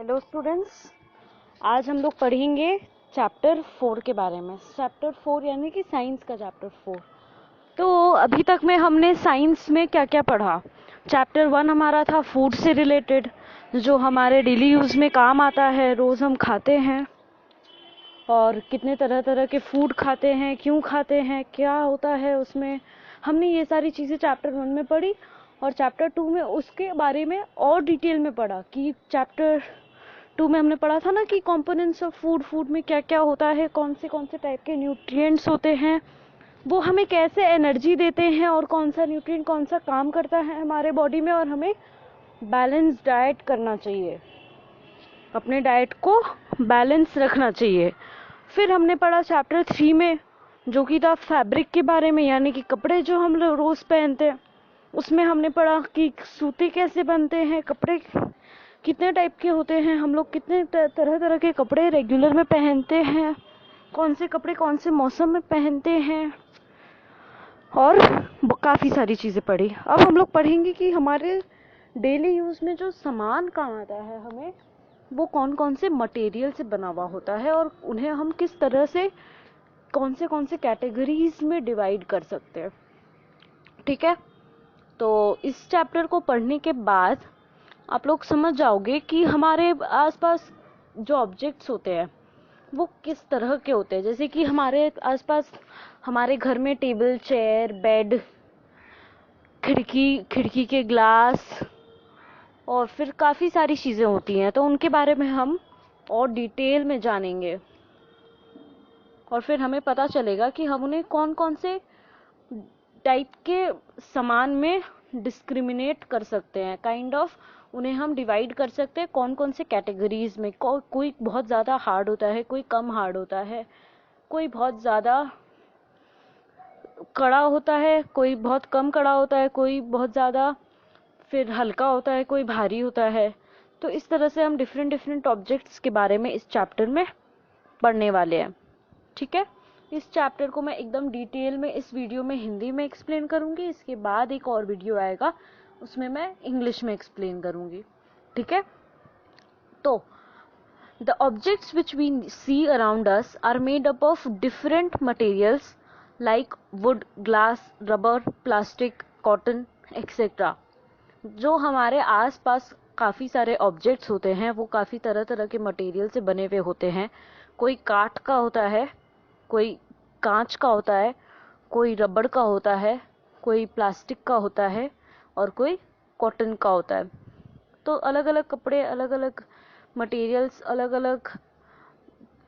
Hello students, आज हम लोग पढ़ेंगे चैप्टर 4 के बारे में। चैप्टर 4 यानी कि साइंस का चैप्टर 4। तो अभी तक में हमने साइंस में क्या क्या पढ़ा। चैप्टर 1 हमारा था फूड से रिलेटेड, जो हमारे डेली यूज़ में काम आता है, रोज़ हम खाते हैं और कितने तरह तरह के फूड खाते हैं, क्यों खाते हैं, क्या होता है उसमें। हमने ये सारी चीज़ें चैप्टर 1 में पढ़ी और चैप्टर 2 में उसके बारे में और डिटेल में पढ़ा। कि चैप्टर 2 में हमने पढ़ा था ना कि कंपोनेंट्स ऑफ फूड, फूड में क्या क्या होता है, कौन से टाइप के न्यूट्रिएंट्स होते हैं, वो हमें कैसे एनर्जी देते हैं और कौन सा न्यूट्रिएंट कौन सा काम करता है हमारे बॉडी में, और हमें बैलेंस डाइट करना चाहिए, अपने डाइट को बैलेंस रखना चाहिए। फिर हमने पढ़ा चैप्टर 3 में, जो कि था फैब्रिक के बारे में, यानी कि कपड़े जो हम लोग रोज़ पहनते हैं। उसमें हमने पढ़ा कि सूती कैसे बनते हैं, कपड़े कितने टाइप के होते हैं, हम लोग कितने तरह तरह के कपड़े रेगुलर में पहनते हैं, कौन से कपड़े कौन से मौसम में पहनते हैं, और काफ़ी सारी चीज़ें पढ़ी। अब हम लोग पढ़ेंगे कि हमारे डेली यूज़ में जो सामान काम आता है हमें, वो कौन कौन से मटेरियल से बना हुआ होता है और उन्हें हम किस तरह से कौन से कैटेगरीज में डिवाइड कर सकते हैं। ठीक है, तो इस चैप्टर को पढ़ने के बाद आप लोग समझ जाओगे कि हमारे आसपास जो ऑब्जेक्ट्स होते हैं वो किस तरह के होते हैं। जैसे कि हमारे आसपास हमारे घर में टेबल, चेयर, बेड, खिड़की के ग्लास और फिर काफ़ी सारी चीज़ें होती हैं, तो उनके बारे में हम और डिटेल में जानेंगे और फिर हमें पता चलेगा कि हम उन्हें कौन कौन से टाइप के सामान में डिस्क्रिमिनेट कर सकते हैं, काइंड ऑफ उन्हें हम डिवाइड कर सकते हैं कौन कौन से कैटेगरीज में। कोई बहुत ज़्यादा हार्ड होता है, कोई कम हार्ड होता है, कोई बहुत ज़्यादा कड़ा होता है, कोई बहुत कम कड़ा होता है, कोई बहुत ज़्यादा फिर हल्का होता है, कोई भारी होता है। तो इस तरह से हम डिफरेंट ऑब्जेक्ट्स के बारे में इस चैप्टर में पढ़ने वाले हैं। ठीक है, इस चैप्टर को मैं एकदम डिटेल में इस वीडियो में हिंदी में एक्सप्लेन करूंगी। इसके बाद एक और वीडियो आएगा, उसमें मैं इंग्लिश में एक्सप्लेन करूंगी। ठीक है, तो the objects which we see around us are made up of different materials like wood, glass, rubber, plastic, cotton etcetera. जो हमारे आसपास काफ़ी सारे ऑब्जेक्ट्स होते हैं वो काफ़ी तरह तरह के मटेरियल से बने हुए होते हैं। कोई काठ का होता है, कोई कांच का होता है, कोई रबड़ का होता है, कोई प्लास्टिक का होता है और कोई कॉटन का होता है। तो अलग अलग कपड़े, अलग अलग मटेरियल्स, अलग अलग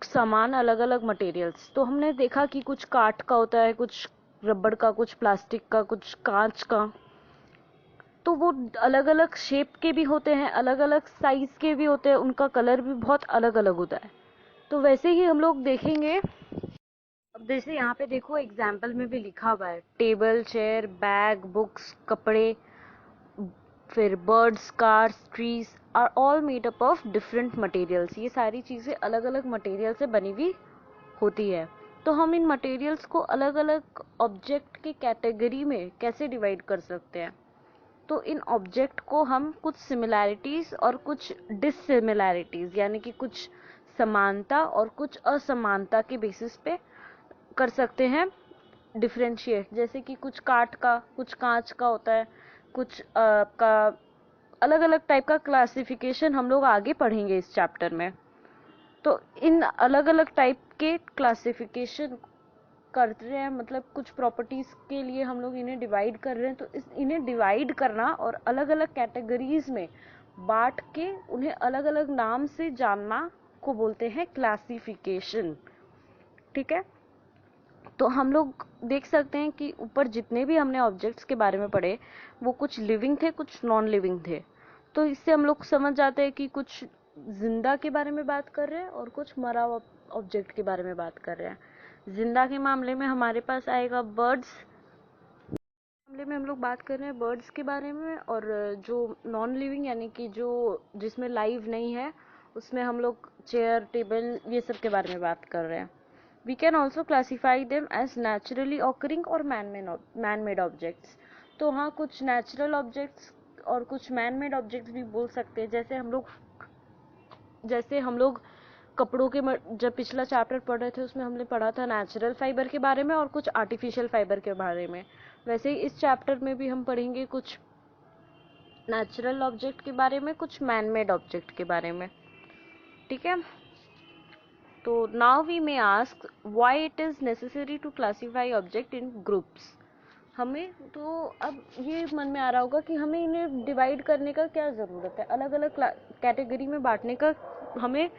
सामान, अलग अलग मटेरियल्स। तो हमने देखा कि कुछ काठ का होता है, कुछ रबड़ का, कुछ प्लास्टिक का, कुछ कांच का। तो वो अलग अलग शेप के भी होते हैं, अलग अलग साइज के भी होते हैं, उनका कलर भी बहुत अलग अलग होता है। तो वैसे ही हम लोग देखेंगे। अब जैसे यहाँ पे देखो एग्जाम्पल में भी लिखा हुआ है, टेबल, चेयर, बैग, बुक्स, कपड़े, फिर birds, cars, trees are all made up of different materials. ये सारी चीज़ें अलग अलग मटेरियल से बनी हुई होती है। तो हम इन मटेरियल्स को अलग अलग ऑब्जेक्ट के कैटेगरी में कैसे डिवाइड कर सकते हैं। तो इन ऑब्जेक्ट को हम कुछ सिमिलैरिटीज और कुछ डिससिमिलैरिटीज, यानी कि कुछ समानता और कुछ असमानता के बेसिस पे कर सकते हैं डिफरेंशिएट। जैसे कि कुछ काठ का, कुछ कांच का होता है, कुछ का अलग अलग टाइप का क्लासिफिकेशन हम लोग आगे पढ़ेंगे इस चैप्टर में। तो इन अलग अलग टाइप के क्लासिफिकेशन कर रहे हैं, मतलब कुछ प्रॉपर्टीज के लिए हम लोग इन्हें डिवाइड कर रहे हैं। तो इन्हें डिवाइड करना और अलग अलग कैटेगरीज में बांट के उन्हें अलग अलग नाम से जानना को बोलते हैं क्लासिफिकेशन। ठीक है, तो हम लोग देख सकते हैं कि ऊपर जितने भी हमने ऑब्जेक्ट्स के बारे में पढ़े वो कुछ लिविंग थे, कुछ नॉन लिविंग थे। तो इससे हम लोग समझ जाते हैं कि कुछ जिंदा के बारे में बात कर रहे हैं और कुछ मरा हुआ ऑब्जेक्ट के बारे में बात कर रहे हैं। जिंदा के मामले में हमारे पास आएगा बर्ड्स, मामले में हम लोग बात कर रहे हैं बर्ड्स के बारे में। और जो नॉन लिविंग यानी कि जो जिसमें लाइव नहीं है, उसमें हम लोग चेयर, टेबल, ये सब के बारे में बात कर रहे हैं। We can also classify them as naturally occurring और man-made objects। तो हाँ, कुछ नेचुरल ऑब्जेक्ट्स और कुछ मैन मेड ऑब्जेक्ट्स भी बोल सकते हैं। जैसे हम लोग जैसे हम लोग कपड़ों के जब पिछला चैप्टर पढ़ रहे थे उसमें हमने पढ़ा था नेचुरल फाइबर के बारे में और कुछ आर्टिफिशियल फाइबर के बारे में, वैसे ही इस चैप्टर में भी हम पढ़ेंगे कुछ नेचुरल ऑब्जेक्ट के बारे में, कुछ मैन मेड ऑब्जेक्ट के बारे में, ठीक है। तो now we may ask why it is necessary to classify object in groups. हमें तो अब ये मन में आ रहा होगा कि हमें इन्हें डिवाइड करने का क्या ज़रूरत है, अलग अलग कैटेगरी में बांटने का, हमें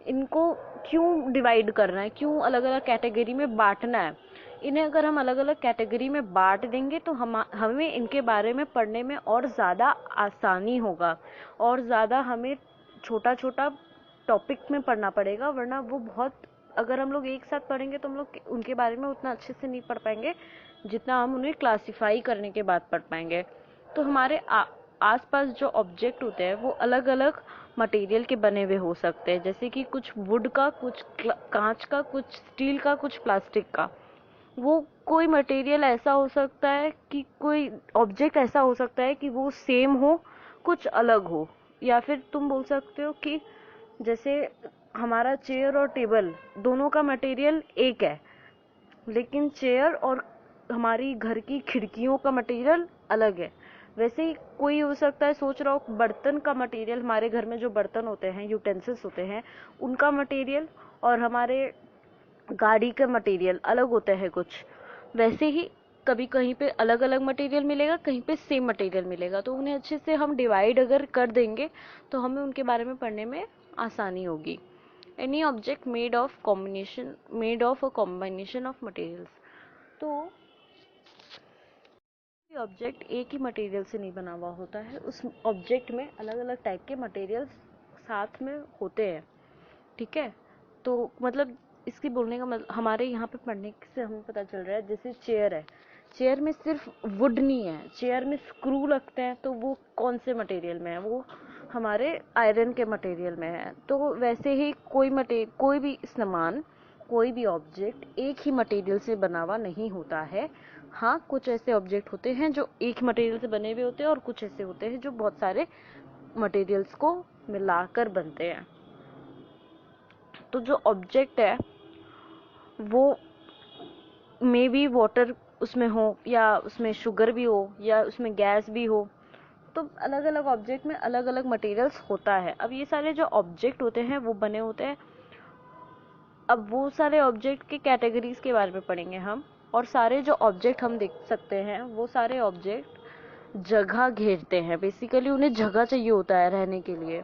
इनको क्यों डिवाइड करना है, क्यों अलग अलग कैटेगरी में बांटना है। इन्हें अगर हम अलग अलग कैटेगरी में बांट देंगे तो हमें इनके बारे में पढ़ने में और ज़्यादा आसानी होगा, और ज़्यादा हमें छोटा छोटा टॉपिक में पढ़ना पड़ेगा, वरना वो बहुत, अगर हम लोग एक साथ पढ़ेंगे तो हम लोग उनके बारे में उतना अच्छे से नहीं पढ़ पाएंगे जितना हम उन्हें क्लासिफाई करने के बाद पढ़ पाएंगे। तो हमारे आसपास जो ऑब्जेक्ट होते हैं वो अलग अलग मटेरियल के बने हुए हो सकते हैं, जैसे कि कुछ वुड का, कुछ कांच का, कुछ स्टील का, कुछ प्लास्टिक का। वो कोई मटेरियल ऐसा हो सकता है कि कोई ऑब्जेक्ट ऐसा हो सकता है कि वो सेम हो, कुछ अलग हो, या फिर तुम बोल सकते हो कि जैसे हमारा चेयर और टेबल दोनों का मटेरियल एक है, लेकिन चेयर और हमारी घर की खिड़कियों का मटेरियल अलग है। वैसे ही कोई हो सकता है सोच रहा हो बर्तन का मटेरियल, हमारे घर में जो बर्तन होते हैं, यूटेंसिल्स होते हैं, उनका मटेरियल और हमारे गाड़ी का मटेरियल अलग होता है कुछ। वैसे ही कभी कहीं पे अलग अलग मटेरियल मिलेगा, कहीं पे सेम मटेरियल मिलेगा, तो उन्हें अच्छे से हम डिवाइड अगर कर देंगे तो हमें उनके बारे में पढ़ने में आसानी होगी। Any object made of a combination of materials. तो ऑब्जेक्ट एक ही मटेरियल से नहीं बना हुआ होता है, उस ऑब्जेक्ट में अलग अलग टाइप के मटेरियल्स साथ में होते हैं, ठीक है। तो मतलब इसकी बोलने का मतलब हमारे यहाँ पे पढ़ने से हमें पता चल रहा है, जैसे चेयर है, चेयर में सिर्फ वुड नहीं है, चेयर में स्क्रू लगते हैं, तो वो कौन से मटेरियल में है, वो हमारे आयरन के मटेरियल में है। तो वैसे ही कोई भी सामान, कोई भी ऑब्जेक्ट एक ही मटेरियल से बना हुआ नहीं होता है। हाँ, कुछ ऐसे ऑब्जेक्ट होते हैं जो एक मटेरियल से बने हुए होते हैं, और कुछ ऐसे होते हैं जो बहुत सारे मटेरियल्स को मिलाकर बनते हैं। तो जो ऑब्जेक्ट है वो मे बी वाटर उसमें हो, या उसमें शुगर भी हो, या उसमें गैस भी हो। तो अलग अलग ऑब्जेक्ट में अलग अलग मटेरियल्स होता है। अब ये सारे जो ऑब्जेक्ट होते हैं वो बने होते हैं। अब वो सारे ऑब्जेक्ट के कैटेगरीज के बारे में पढ़ेंगे हम, और सारे जो ऑब्जेक्ट हम देख सकते हैं वो सारे ऑब्जेक्ट जगह घेरते हैं। बेसिकली उन्हें जगह चाहिए होता है रहने के लिए।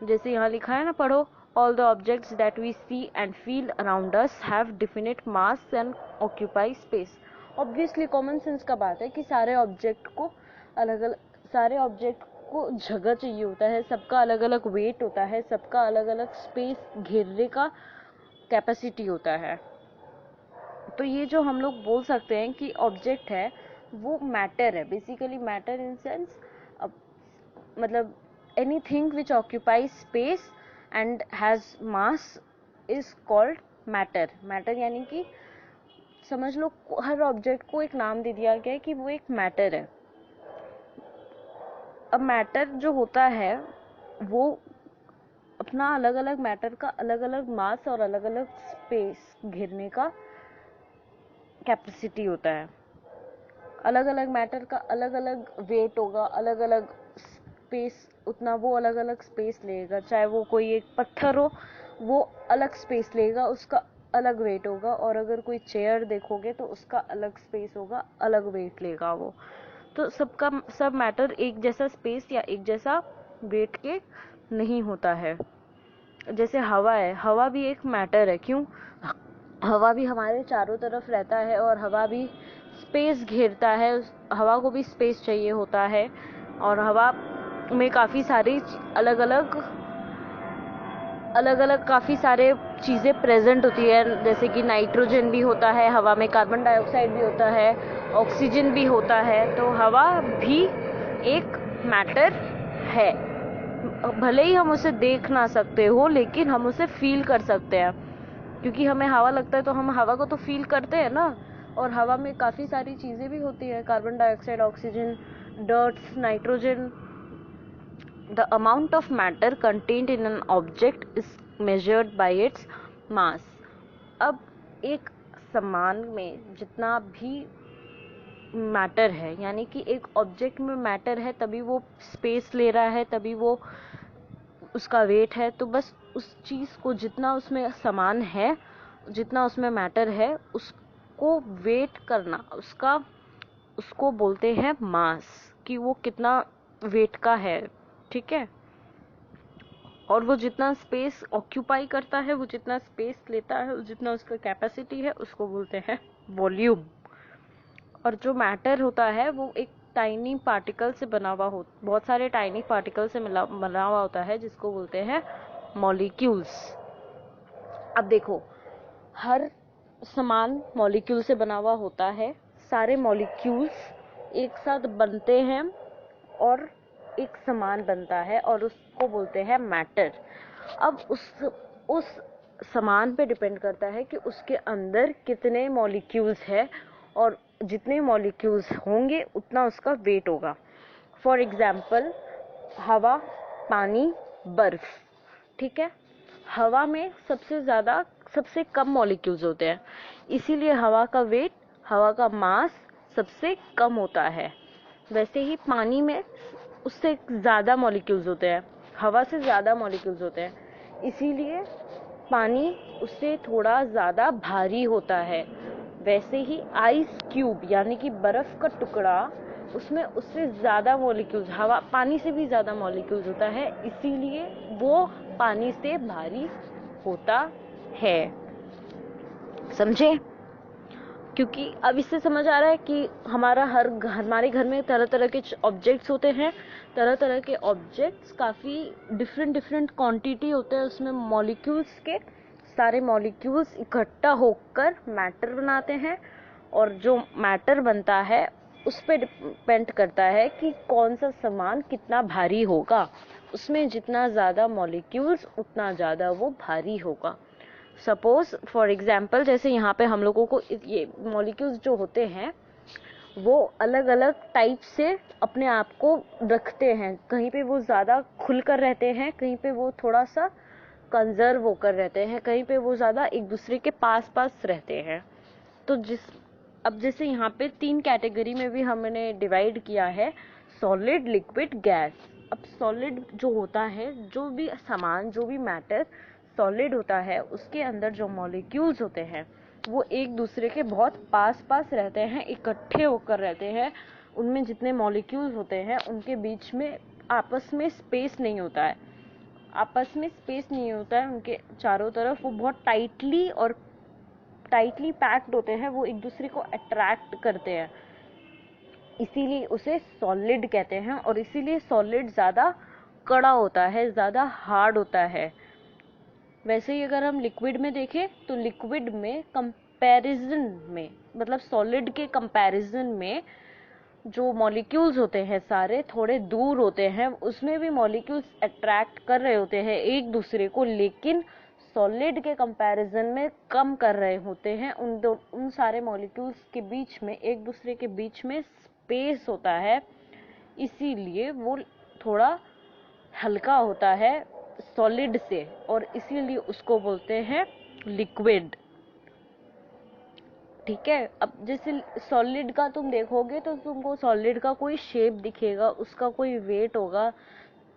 जैसे यहाँ लिखा है ना, पढ़ो, all the objects that we see and feel around us have definite mass and occupy space। Obviously common sense का बात है कि सारे ऑब्जेक्ट को जगह चाहिए होता है, सबका अलग अलग वेट होता है, सबका अलग अलग स्पेस घेरने का कैपेसिटी होता है। तो ये जो हम लोग बोल सकते हैं कि ऑब्जेक्ट है वो मैटर है। बेसिकली मैटर इन सेंस, मतलब anything which occupies space and has mass is called matter. Matter यानी कि समझ लो हर ऑब्जेक्ट को एक नाम दे दिया गया है कि वो एक मैटर है। अब मैटर जो होता है वो अपना अलग अलग मैटर का अलग अलग मास और अलग अलग स्पेस घेरने का कैपेसिटी होता है। अलग अलग मैटर का अलग अलग वेट होगा, अलग अलग स्पेस, उतना वो अलग अलग स्पेस लेगा। चाहे वो कोई एक पत्थर हो, वो अलग स्पेस लेगा, उसका अलग वेट होगा। और अगर कोई चेयर देखोगे तो उसका अलग स्पेस होगा, अलग वेट लेगा वो। तो सब मैटर एक जैसा स्पेस या एक जैसा वेट के नहीं होता है। जैसे हवा है, हवा भी एक मैटर है। क्यों? हवा भी हमारे चारों तरफ रहता है और हवा भी स्पेस घेरता है, हवा को भी स्पेस चाहिए होता है। और हवा में काफ़ी सारी अलग अलग काफ़ी सारे चीज़ें प्रेजेंट होती है। जैसे कि नाइट्रोजन भी होता है हवा में, कार्बन डाइऑक्साइड भी होता है, ऑक्सीजन भी होता है। तो हवा भी एक मैटर है। भले ही हम उसे देख ना सकते हो, लेकिन हम उसे फील कर सकते हैं, क्योंकि हमें हवा लगता है तो हम हवा को तो फील करते हैं ना। और हवा में काफ़ी सारी चीज़ें भी होती है, carbon dioxide, oxygen, dirts, nitrogen, the amount of matter contained in an object is measured by its mass. अब एक सामान में जितना भी मैटर है, यानी कि एक ऑब्जेक्ट में मैटर है तभी वो स्पेस ले रहा है, तभी वो उसका वेट है। तो बस उस चीज़ को जितना उसमें सामान है, जितना उसमें मैटर है, उसको वेट करना, उसको बोलते हैं मास, कि वो कितना वेट का है। ठीक है। और वो जितना स्पेस ऑक्यूपाई करता है, वो जितना स्पेस लेता है, जितना उसका कैपेसिटी है, उसको बोलते हैं वॉल्यूम। और जो मैटर होता है वो एक टाइनी पार्टिकल से बना हुआ हो, बहुत सारे टाइनी पार्टिकल से बना हुआ होता है, जिसको बोलते हैं मॉलिक्यूल्स। अब देखो, हर सामान मॉलिक्यूल से बना हुआ होता है, सारे मॉलिक्यूल्स एक साथ बनते हैं और एक सामान बनता है, और उसको बोलते हैं मैटर। अब उस सामान पे डिपेंड करता है कि उसके अंदर कितने मॉलिक्यूल्स है, और जितने मॉलिक्यूल्स होंगे उतना उसका वेट होगा। फॉर एग्जाम्पल, हवा, पानी, बर्फ। ठीक है। हवा में सबसे कम मॉलिक्यूल्स होते हैं, इसीलिए हवा का वेट, हवा का मास सबसे कम होता है। वैसे ही पानी में उससे ज़्यादा मॉलिक्यूल्स होते हैं, हवा से ज़्यादा मॉलिक्यूल्स होते हैं, इसीलिए पानी उससे थोड़ा ज़्यादा भारी होता है। वैसे ही आइस क्यूब यानी कि बर्फ़ का टुकड़ा, उसमें उससे ज़्यादा मॉलिक्यूल्स, हवा पानी से भी ज़्यादा मॉलिक्यूल्स होता है, इसीलिए वो पानी से भारी होता है। समझे? क्योंकि अब इससे समझ आ रहा है कि हमारे घर में तरह तरह के ऑब्जेक्ट्स होते हैं। तरह तरह के ऑब्जेक्ट्स काफ़ी डिफरेंट क्वांटिटी होते हैं उसमें मॉलिक्यूल्स के। सारे मॉलिक्यूल्स इकट्ठा होकर मैटर बनाते हैं, और जो मैटर बनता है उस पर डिपेंड करता है कि कौन सा सामान कितना भारी होगा। उसमें जितना ज़्यादा मॉलिक्यूल्स उतना ज़्यादा वो भारी होगा। सपोज फॉर एग्जाम्पल, जैसे यहाँ पे हम लोगों को ये मॉलिक्यूल्स जो होते हैं वो अलग अलग टाइप से अपने आप को रखते हैं। कहीं पे वो ज़्यादा खुलकर रहते हैं, कहीं पे वो थोड़ा सा कंजर्व होकर रहते हैं, कहीं पे वो ज़्यादा एक दूसरे के पास पास रहते हैं। तो अब जैसे यहाँ पे 3 कैटेगरी में भी हमने डिवाइड किया है, सॉलिड, लिक्विड, गैस। अब सॉलिड जो होता है, जो भी सामान, जो भी मैटर सॉलिड होता है, उसके अंदर जो मॉलिक्यूल्स होते हैं वो एक दूसरे के बहुत पास पास रहते हैं, इकट्ठे होकर रहते हैं। उनमें जितने मॉलिक्यूल्स होते हैं उनके बीच में आपस में स्पेस नहीं होता है, उनके चारों तरफ वो बहुत टाइटली पैक्ड होते हैं, वो एक दूसरे को अट्रैक्ट करते हैं, इसीलिए उसे सॉलिड कहते हैं। और इसीलिए सॉलिड ज़्यादा कड़ा होता है, ज़्यादा हार्ड होता है। वैसे ही अगर हम लिक्विड में देखें तो लिक्विड में कंपैरिजन में, मतलब सॉलिड के कंपैरिजन में जो मॉलिक्यूल्स होते हैं सारे थोड़े दूर होते हैं, उसमें भी मॉलिक्यूल्स अट्रैक्ट कर रहे होते हैं एक दूसरे को, लेकिन सॉलिड के कंपैरिजन में कम कर रहे होते हैं। उन सारे मॉलिक्यूल्स के बीच में, एक दूसरे के बीच में स्पेस होता है, इसीलिए वो थोड़ा हल्का होता है सॉलिड से, और इसीलिए उसको बोलते हैं लिक्विड। ठीक है। अब जैसे सॉलिड का तुम देखोगे तो तुमको सॉलिड का कोई शेप दिखेगा, उसका कोई वेट होगा,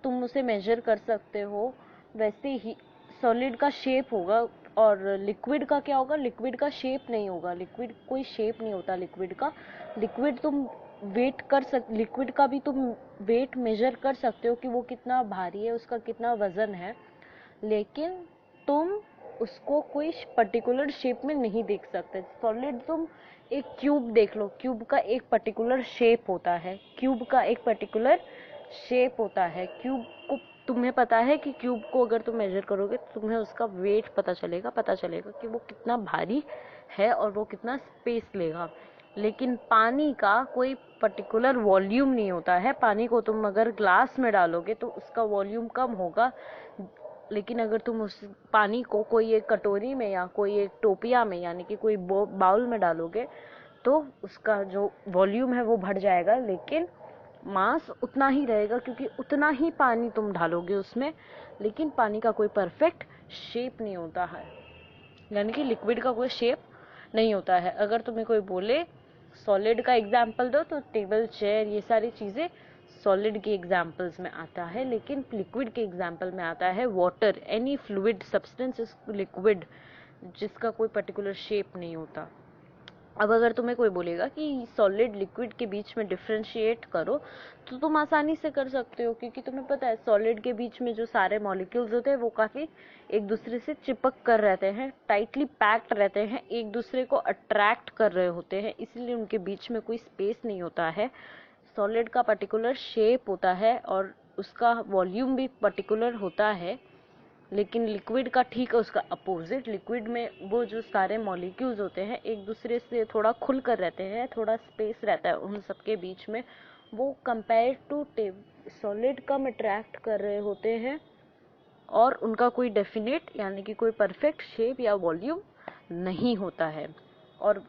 तुम उसे मेजर कर सकते हो, वैसे ही सॉलिड का शेप होगा। और लिक्विड का क्या होगा? लिक्विड का शेप नहीं होगा, लिक्विड कोई शेप नहीं होता लिक्विड का। लिक्विड का भी तुम वेट मेजर कर सकते हो कि वो कितना भारी है, उसका कितना वजन है, लेकिन तुम उसको कोई पर्टिकुलर शेप में नहीं देख सकते। सॉलिड तुम एक क्यूब देख लो, क्यूब का एक पर्टिकुलर शेप होता है, क्यूब को तुम्हें पता है कि क्यूब को अगर तुम मेजर करोगे तो तुम्हें उसका वेट पता चलेगा कि वो कितना भारी है और वो कितना स्पेस लेगा। लेकिन पानी का कोई पर्टिकुलर वॉल्यूम नहीं होता है। पानी को तुम अगर ग्लास में डालोगे तो उसका वॉल्यूम कम होगा, लेकिन अगर तुम उस पानी को कोई एक कटोरी में या कोई एक टोपिया में यानी कि कोई बाउल में डालोगे तो उसका जो वॉल्यूम है वो बढ़ जाएगा, लेकिन मास उतना ही रहेगा क्योंकि उतना ही पानी तुम डालोगे उसमें, लेकिन पानी का कोई परफेक्ट शेप नहीं होता है, यानी कि लिक्विड का कोई शेप नहीं होता है। अगर तुम्हें कोई बोले सॉलिड का एग्जाम्पल दो तो टेबल, चेयर, ये सारी चीजें सॉलिड के एग्जाम्पल्स में आता है, लेकिन लिक्विड के एग्जाम्पल में आता है water. Any fluid substance is liquid, जिसका कोई पर्टिकुलर शेप नहीं होता। अब अगर तुम्हें कोई बोलेगा कि सॉलिड लिक्विड के बीच में डिफरेंशिएट करो, तो तुम आसानी से कर सकते हो, क्योंकि तुम्हें पता है सॉलिड के बीच में जो सारे मॉलिक्यूल्स होते हैं वो काफी एक दूसरे से चिपक कर रहते हैं, टाइटली पैक्ड रहते हैं, एक दूसरे को अट्रैक्ट कर रहे होते हैं, इसलिए उनके बीच में कोई स्पेस नहीं होता है। सॉलिड का पर्टिकुलर शेप होता है और उसका वॉल्यूम भी पर्टिकुलर होता है, लेकिन लिक्विड का ठीक है उसका अपोजिट। लिक्विड में वो जो सारे मॉलिक्यूल्स होते हैं एक दूसरे से थोड़ा खुल कर रहते हैं, थोड़ा स्पेस रहता है उन सबके बीच में, वो कंपेयर टू सॉलिड कम अट्रैक्ट कर रहे होते हैं और उनका कोई डेफिनेट यानी कि कोई परफेक्ट शेप या वॉल्यूम नहीं होता है। और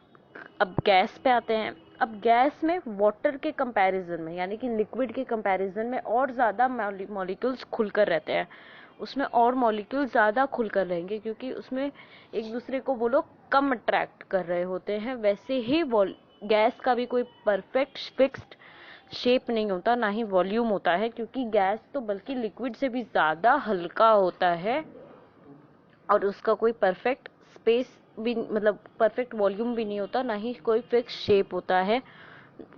अब गैस पे आते हैं। अब गैस में वाटर के कंपैरिजन में यानी कि लिक्विड के कंपैरिजन में और ज़्यादा मॉलिक्यूल्स खुलकर रहते हैं, उसमें और मॉलिक्यूल ज़्यादा खुलकर रहेंगे क्योंकि उसमें एक दूसरे को वो लोग कम अट्रैक्ट कर रहे होते हैं। वैसे ही गैस का भी कोई परफेक्ट फिक्स्ड शेप नहीं होता, ना ही वॉल्यूम होता है, क्योंकि गैस तो बल्कि लिक्विड से भी ज़्यादा हल्का होता है और उसका कोई परफेक्ट स्पेस भी मतलब परफेक्ट वॉल्यूम भी नहीं होता, ना ही कोई फिक्स शेप होता है।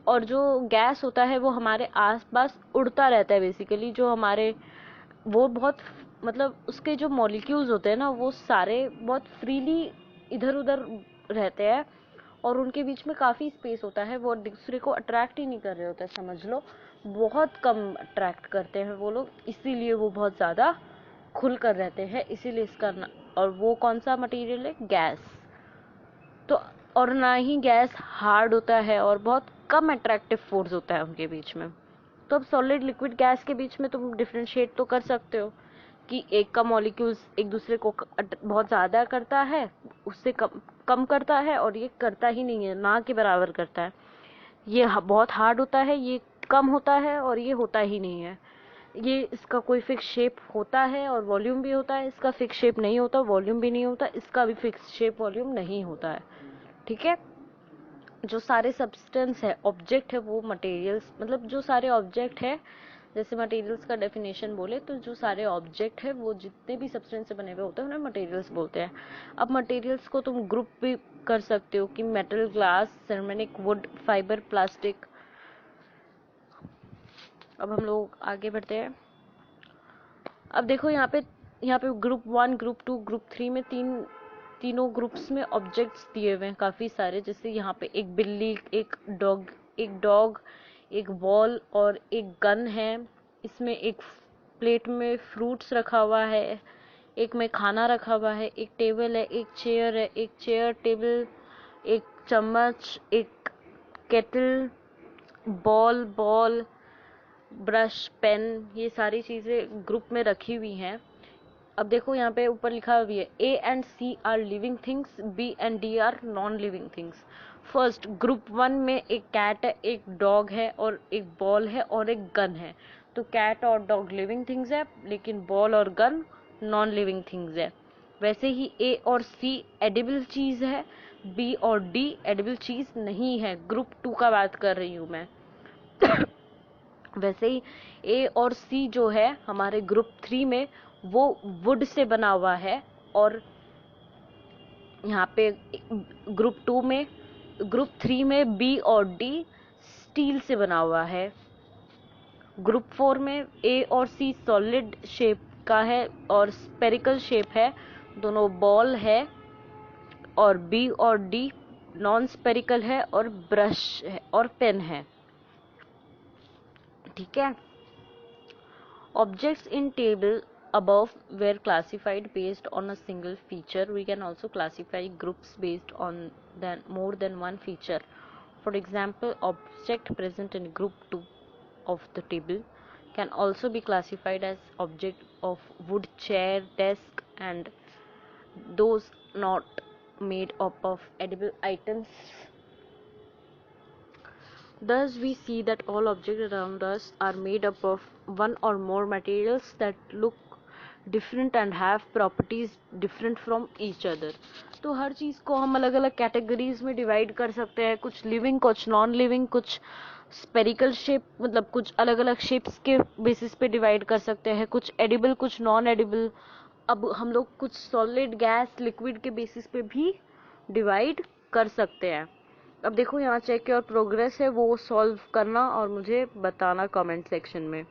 और जो गैस होता है वो हमारे आसपास उड़ता रहता है बेसिकली, जो हमारे वो बहुत मतलब उसके जो मॉलिक्यूल्स होते हैं ना वो सारे बहुत फ्रीली इधर उधर रहते हैं और उनके बीच में काफ़ी स्पेस होता है, वो दूसरे को अट्रैक्ट ही नहीं कर रहे होते, समझ लो बहुत कम अट्रैक्ट करते हैं वो लोग, इसीलिए वो बहुत ज़्यादा खुल कर रहते हैं, इसीलिए इसका और वो कौन सा मटेरियल है, गैस। तो और ना ही गैस हार्ड होता है और बहुत कम अट्रैक्टिव फोर्स होता है उनके बीच में। तो अब सॉलिड लिक्विड गैस के बीच में तुम डिफरेंशिएट तो कर सकते हो कि एक का मॉलिक्यूल्स एक दूसरे को बहुत ज़्यादा करता है, उससे कम करता है, और ये करता ही नहीं है, ना के बराबर करता है। ये बहुत हार्ड होता है, ये कम होता है, और ये होता ही नहीं है। ये इसका कोई फिक्स शेप होता है और वॉल्यूम भी होता है, इसका फिक्स शेप नहीं होता, वॉल्यूम भी नहीं होता, इसका भी फिक्स शेप वॉल्यूम नहीं होता है। ठीक है। जो सारे सब्सटेंस है, ऑब्जेक्ट है, वो मटेरियल्स मतलब जो सारे ऑब्जेक्ट है, जैसे मटेरियल्स का डेफिनेशन बोले तो जो सारे ऑब्जेक्ट है वो जितने भी सब्सटेंस से बने हुए होते हैं उन्हें मटेरियल्स बोलते हैं। अब मटेरियल्स को तुम ग्रुप भी कर सकते हो कि metal, glass, ceramic, would, fibre, plastic. अब हम लोग आगे बढ़ते हैं। अब देखो यहाँ पे ग्रुप 1, ग्रुप 2, ग्रुप 3 में तीनों ग्रुप्स में ऑब्जेक्ट्स दिए हुए हैं काफी सारे, जैसे यहाँ पे एक बिल्ली, एक डॉग, एक बॉल और एक गन है। इसमें एक प्लेट में फ्रूट्स रखा हुआ है, एक में खाना रखा हुआ है, एक टेबल है, एक चेयर है, एक चेयर टेबल, एक चम्मच, एक केटल, बॉल, ब्रश, पेन, ये सारी चीजें ग्रुप में रखी हुई हैं। अब देखो यहाँ पे ऊपर लिखा हुआ है A and C are living things, B and D are non living things. First group 1 में एक कैट है, एक डॉग है और एक बॉल है और एक गन है। तो कैट और डॉग लिविंग थिंग्स है, लेकिन बॉल और गन नॉन लिविंग थिंग्स है। वैसे ही A और C एडिबल चीज है, B और D एडिबल चीज नहीं है। ग्रुप 2 का बात कर रही हूँ मैं। वैसे ही ए और सी जो है हमारे ग्रुप 3 में वो वुड से बना हुआ है, और यहाँ पे ग्रुप 3 में बी और डी स्टील से बना हुआ है। ग्रुप 4 में ए और सी सॉलिड शेप का है और स्पेरिकल शेप है, दोनों बॉल है, और बी और डी नॉन स्पेरिकल है और ब्रश है और पेन है। ठीक है। Objects in table above were classified based on a single feature. We can also classify groups based on more than one feature. For example, object present in group 2 of the table can also be classified as object of wood, chair, desk, and those not made up of edible items. Thus we see that all objects around us are made up of one or more materials that look different and have properties different from each other. तो हर चीज़ को हम अलग अलग categories में divide कर सकते हैं, कुछ लिविंग कुछ नॉन लिविंग, कुछ स्पेरिकल शेप मतलब कुछ अलग अलग शेप्स के बेसिस पे डिवाइड कर सकते हैं, कुछ एडिबल कुछ नॉन एडिबल। अब हम लोग कुछ सॉलिड गैस लिक्विड के बेसिस पे भी डिवाइड कर सकते हैं। अब देखो यहाँ चेक योर प्रोग्रेस है, वो सॉल्व करना और मुझे बताना कमेंट सेक्शन में।